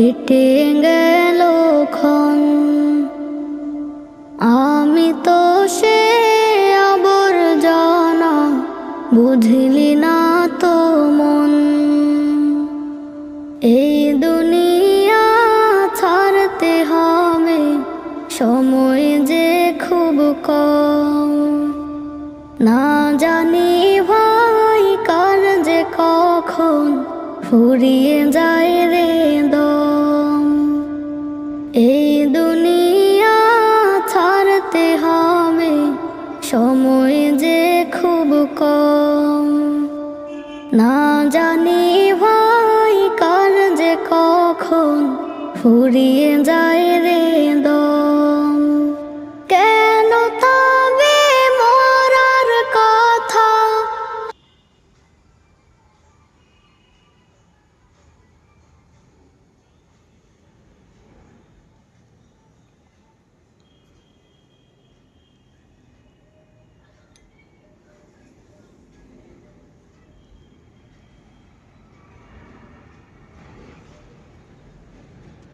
কেটে গেল ক্ষণ। আমি তো সে আবর্জনা, বুঝলি না তো মন। এই দুনিয়া ছাড়তে হবে, সময় যে খুব কম। না জানি ভাই কার যে কখন ফুরিয়ে যায় রে দম। এই দুনিয়া ছাড়তে হবে, সময় যে খুব কম। না জানি ভাই কার যে কখন ফুরিয়ে যায়